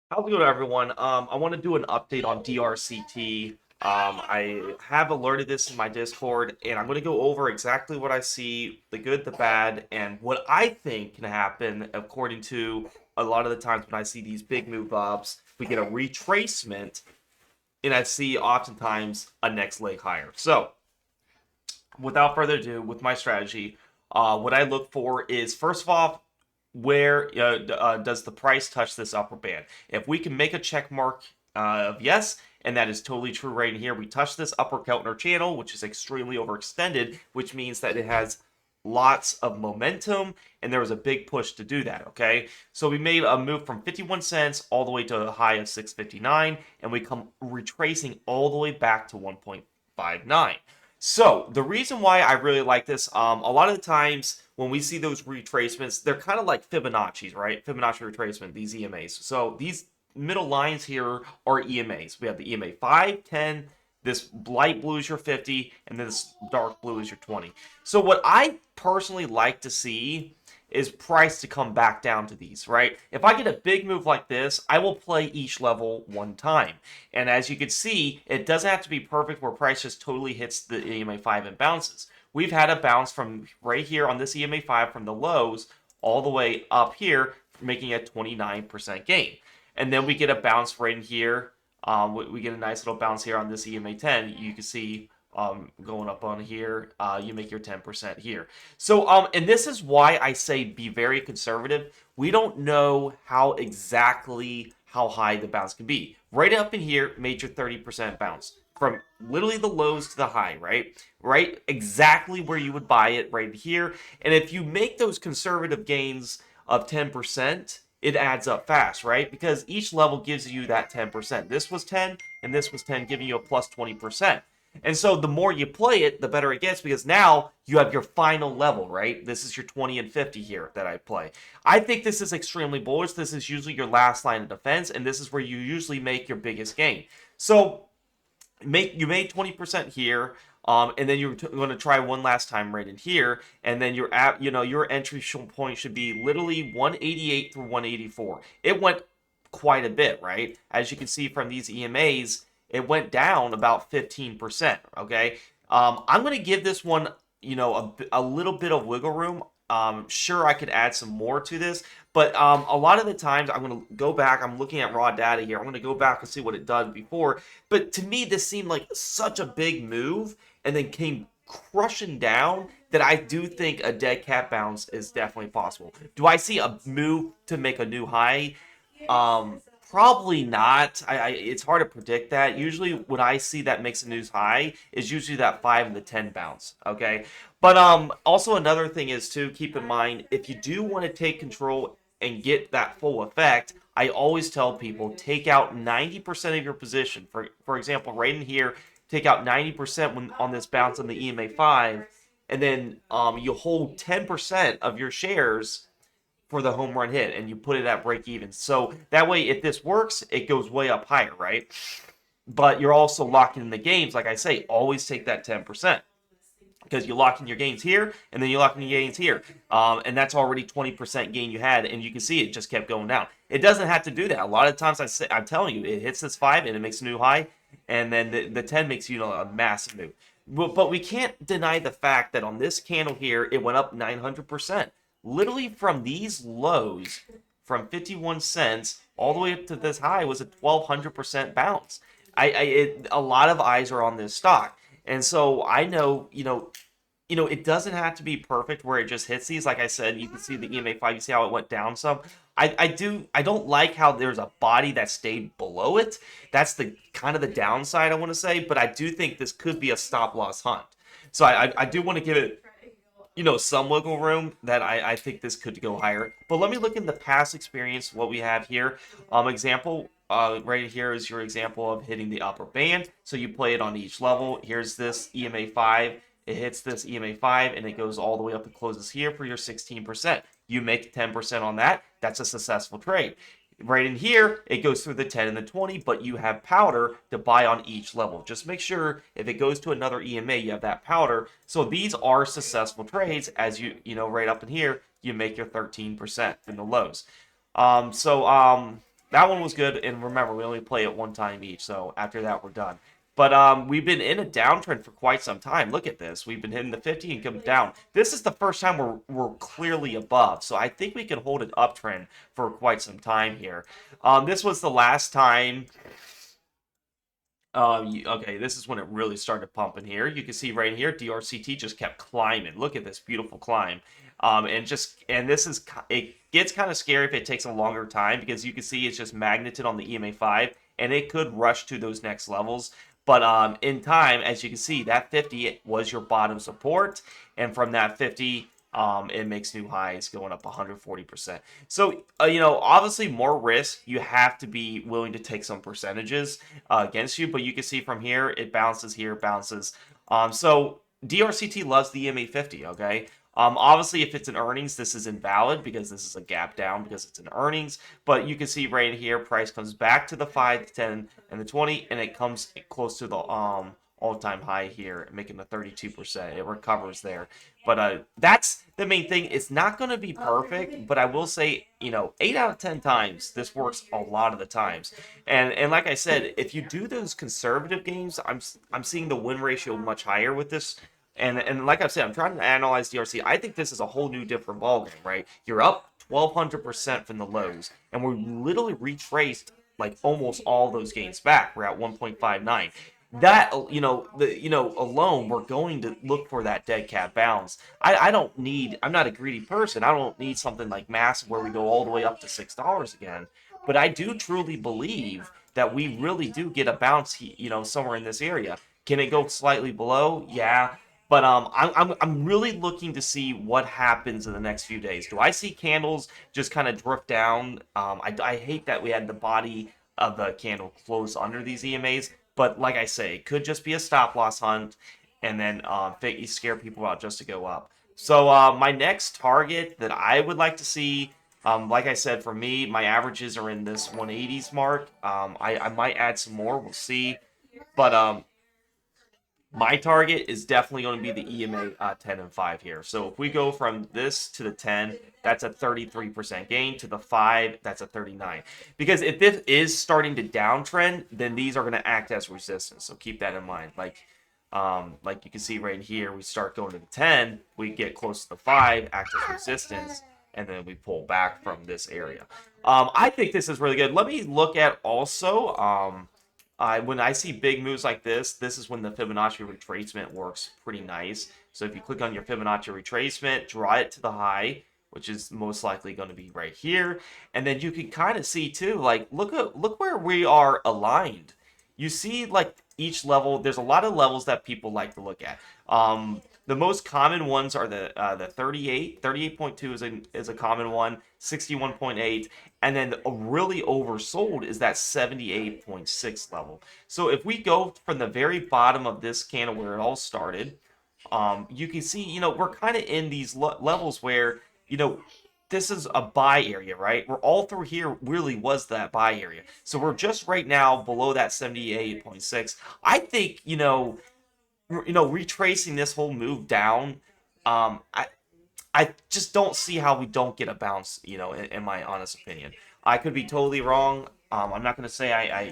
How's it going, everyone? I want to do an update on DRCT. I have alerted this in my Discord, and I'm going to go over exactly what I see, the good, the bad, and what I think can happen according to a lot of the times when I see these big move ups, we get a retracement, and I see oftentimes a next leg higher. So, without further ado, with my strategy, what I look for is first of all, where does the price touch this upper band? If we can make a check mark of yes, and that is totally true right in here, we touch this upper Keltner channel, which is extremely overextended, which means that it has lots of momentum, and there was a big push to do that, okay? So we made a move from 51 cents all the way to a high of 6.59, and we come retracing all the way back to 1.59. So the reason why I really like this, a lot of the times when we see those retracements, they're kind of like Fibonacci's, right? Fibonacci retracement, these EMAs. So these middle lines here are EMAs. We have the EMA 5, 10, this light blue is your 50, and this dark blue is your 20. So what I personally like to see is price to come back down to these, right? If I get a big move like this, I will play each level one time. And as you can see, it doesn't have to be perfect where price just totally hits the EMA 5 and bounces. We've had a bounce from right here on this EMA 5 from the lows all the way up here, making a 29% gain. And then we get a bounce right in here. We get a nice little bounce here on this EMA 10. You can see going up on here, you make your 10% here. So, and this is why I say be very conservative. We don't know how exactly how high the bounce can be. Right up in here, made your 30% bounce from literally the lows to the high, right? Right, exactly where you would buy it right here. And if you make those conservative gains of 10%, it adds up fast, right? Because each level gives you that 10%. This was 10 and this was 10, giving you a plus 20%. And so the more you play it, the better it gets because now you have your final level, right? This is your 20 and 50 here that I play. I think this is extremely bullish. This is usually your last line of defense, and this is where you usually make your biggest gain. So you made 20% here, and then you're going to try one last time right in here, and then your entry point should be literally 188 through 184. It went quite a bit, right? As you can see from these EMAs, it went down about 15%. Okay, I'm going to give this one, a little bit of wiggle room. Sure, I could add some more to this, but a lot of the times I'm going to go back. I'm looking at raw data here. I'm going to go back and see what it done before. But to me, this seemed like such a big move and then came crushing down that I do think a dead cat bounce is definitely possible. Do I see a move to make a new high? Probably not. It's hard to predict that. Usually, when I see that makes a news high, is usually that 5 and the 10 bounce. Okay, but also another thing is to keep in mind if you do want to take control and get that full effect, I always tell people take out 90% of your position. For example, right in here, take out 90% when on this bounce on the EMA 5, and then you hold 10% of your shares for the home run hit and you put it at break even. So that way, if this works, it goes way up higher, right? But you're also locking in the gains. Like I say, always take that 10% because you lock in your gains here and then you lock in your gains here. And that's already 20% gain you had. And you can see it just kept going down. It doesn't have to do that. A lot of times I'm telling you, it hits this 5 and it makes a new high. And then the 10 makes, a massive move. But we can't deny the fact that on this candle here, it went up 900%. Literally from these lows, from 51 cents all the way up to this high was a 1,200% bounce. A lot of eyes are on this stock, and so I know, it doesn't have to be perfect where it just hits these. Like I said, you can see the EMA 5. You see how it went down some. I don't like how there's a body that stayed below it. That's the kind of the downside I want to say. But I do think this could be a stop loss hunt. So I do want to give it some wiggle room that I think this could go higher. But let me look in the past experience, what we have here. Example, right here is your example of hitting the upper band. So you play it on each level. Here's this EMA 5. It hits this EMA 5 and it goes all the way up and closes here for your 16%. You make 10% on that. That's a successful trade. Right in here, it goes through the 10 and the 20, but you have powder to buy on each level. Just make sure if it goes to another EMA, you have that powder. So these are successful trades as right up in here, you make your 13% in the lows. that one was good. And remember, we only play it one time each, so after that we're done. But we've been in a downtrend for quite some time. Look at this. We've been hitting the 50 and come down. This is the first time we're clearly above. So I think we can hold an uptrend for quite some time here. This was the last time. Okay, this is when it really started pumping here. You can see right here, DRCT just kept climbing. Look at this beautiful climb. And this is, it gets kind of scary if it takes a longer time, because you can see it's just magneted on the EMA 5 and it could rush to those next levels. But in time, as you can see, that 50 was your bottom support, and from that 50, it makes new highs going up 140%. So, obviously more risk. You have to be willing to take some percentages against you, but you can see from here, it bounces here, bounces. So DRCT loves the EMA 50, okay? Obviously, if it's an earnings, this is invalid because this is a gap down because it's an earnings. But you can see right here, price comes back to the 5, the 10, and the 20, and it comes close to the all-time high here, making the 32%. It recovers there. But that's the main thing. It's not going to be perfect, but I will say, 8 out of 10 times, this works a lot of the times. And like I said, if you do those conservative games, I'm seeing the win ratio much higher with this. And like I said, I'm trying to analyze DRC. I think this is a whole new different ballgame, right? You're up 1,200% from the lows, and we're literally retraced like almost all those gains back. We're at 1.59. That alone, we're going to look for that dead cat bounce. I don't need. I'm not a greedy person. I don't need something like massive where we go all the way up to $6 again. But I do truly believe that we really do get a bounce, somewhere in this area. Can it go slightly below? Yeah. But I'm really looking to see what happens in the next few days. Do I see candles just kind of drift down? I hate that we had the body of the candle close under these EMAs, but like I say, it could just be a stop loss hunt, and then you scare people out just to go up. So my next target that I would like to see, like I said, for me, my averages are in this 180s mark. I might add some more. We'll see. But my target is definitely going to be the EMA 10 and 5 here. So if we go from this to the 10, that's a 33% gain. To the 5, that's a 39. Because if this is starting to downtrend, then these are going to act as resistance. So keep that in mind. Like you can see right here, we start going to the 10, we get close to the 5, act as resistance, and then we pull back from this area. I think this is really good. Let me look at also... when I see big moves like this is when the Fibonacci retracement works pretty nice. So if you click on your Fibonacci retracement, draw it to the high, which is most likely going to be right here, and then you can kind of see too, like look where we are aligned. You see, like each level, there's a lot of levels that people like to look at. The most common ones are the 38.2 is a common one, 61.8, and then a really oversold is that 78.6 level. So if we go from the very bottom of this candle where it all started, you can see, we're kind of in these levels where, this is a buy area, right? We're all through here really was that buy area. So we're just right now below that 78.6. I think, retracing this whole move down, I just don't see how we don't get a bounce, in my honest opinion. I could be totally wrong. I'm not going to say I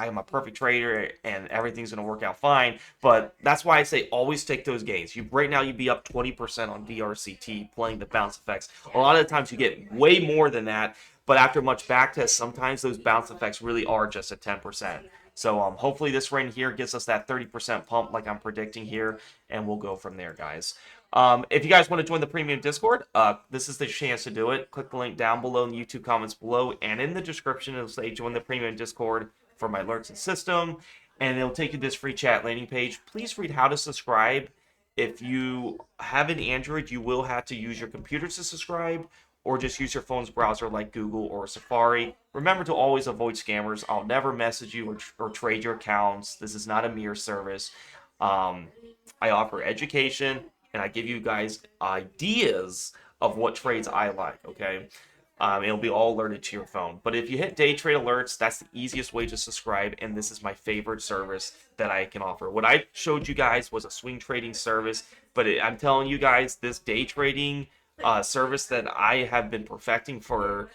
am a perfect trader and everything's going to work out fine, but that's why I say always take those gains. Right now you'd be up 20% on DRCT playing the bounce effects. A lot of the times you get way more than that, but after much backtest, sometimes those bounce effects really are just at 10%. So hopefully this right here gives us that 30% pump like I'm predicting here, and we'll go from there, guys. If you guys want to join the premium Discord, this is the chance to do it. Click the link down below in the YouTube comments below, and in the description it'll say join the premium Discord for my alerts and system, and it'll take you to this free chat landing page. Please read how to subscribe. If you have an Android, you will have to use your computer to subscribe, or just use your phone's browser like Google or Safari. Remember to always avoid scammers. I'll never message you or trade your accounts. This is not a mirror service. I offer education, and I give you guys ideas of what trades I like, okay? It'll be all alerted to your phone. But if you hit day trade alerts, that's the easiest way to subscribe, and this is my favorite service that I can offer. What I showed you guys was a swing trading service, but I'm telling you guys, this day trading service that I have been perfecting for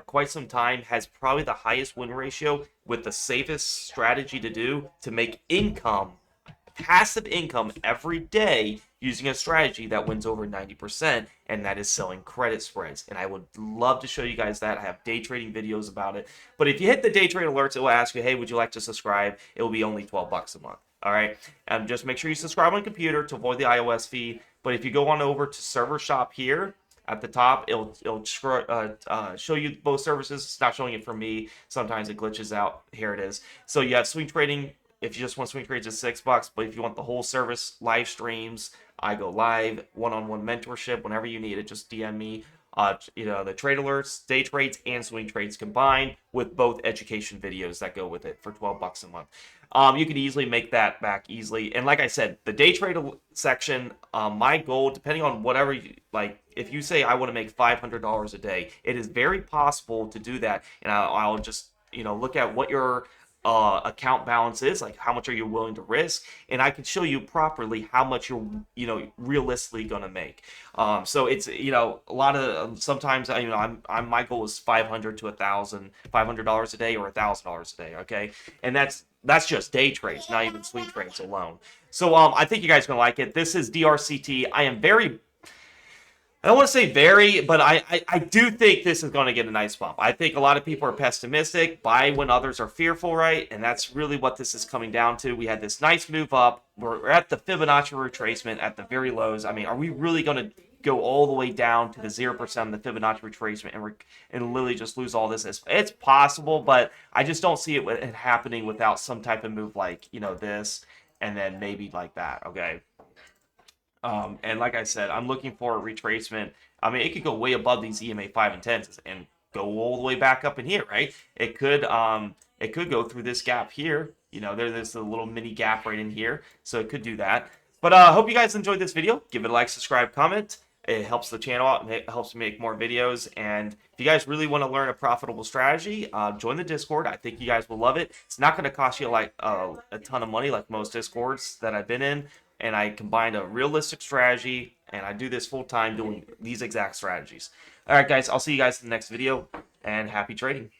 quite some time, has probably the highest win ratio with the safest strategy to do to make income, passive income every day using a strategy that wins over 90%, and that is selling credit spreads. And I would love to show you guys that. I have day trading videos about it. But if you hit the day trade alerts, it will ask you, hey, would you like to subscribe? It will be only 12 bucks a month. All right. And just make sure you subscribe on computer to avoid the iOS fee. But if you go on over to server shop here, at the top, it'll show you both services. It's not showing it for me. Sometimes it glitches out. Here it is. So you have swing trading. If you just want swing trades, it's $6. But if you want the whole service, live streams, I go live, one-on-one mentorship, whenever you need it, just DM me. The trade alerts, day trades, and swing trades combined with both education videos that go with it for 12 bucks a month. You can easily make that back easily. And like I said, the day trade section, my goal, depending on whatever you like, if you say I want to make $500 a day, it is very possible to do that. And I'll just look at what your account balance is, like how much are you willing to risk, and I can show you properly how much you're realistically gonna make. So it's a lot of sometimes I'm my goal is 500 to $1,500 a day or $1,000 a day. Okay, and that's just day trades, not even swing trades alone. So I think you guys are gonna like it. This is DRCT. I don't want to say very, but I do think this is going to get a nice bump. I think a lot of people are pessimistic, buy when others are fearful, right? And that's really what this is coming down to. We had this nice move up. We're at the Fibonacci retracement at the very lows. I mean, are we really going to go all the way down to the 0% of the Fibonacci retracement and literally just lose all this? It's possible, but I just don't see it happening without some type of move like, this, and then maybe like that, okay? And like I said, I'm looking for a retracement. I mean, it could go way above these EMA 5 and 10s and go all the way back up in here, right? It could go through this gap here. There's a little mini gap right in here, so it could do that. But I hope you guys enjoyed this video. Give it a like, subscribe, comment. It helps the channel out and it helps me make more videos. And if you guys really want to learn a profitable strategy, join the Discord. I think you guys will love it. It's not going to cost you like a ton of money like most Discords that I've been in. And I combined a realistic strategy, and I do this full time doing these exact strategies. All right, guys, I'll see you guys in the next video, and happy trading.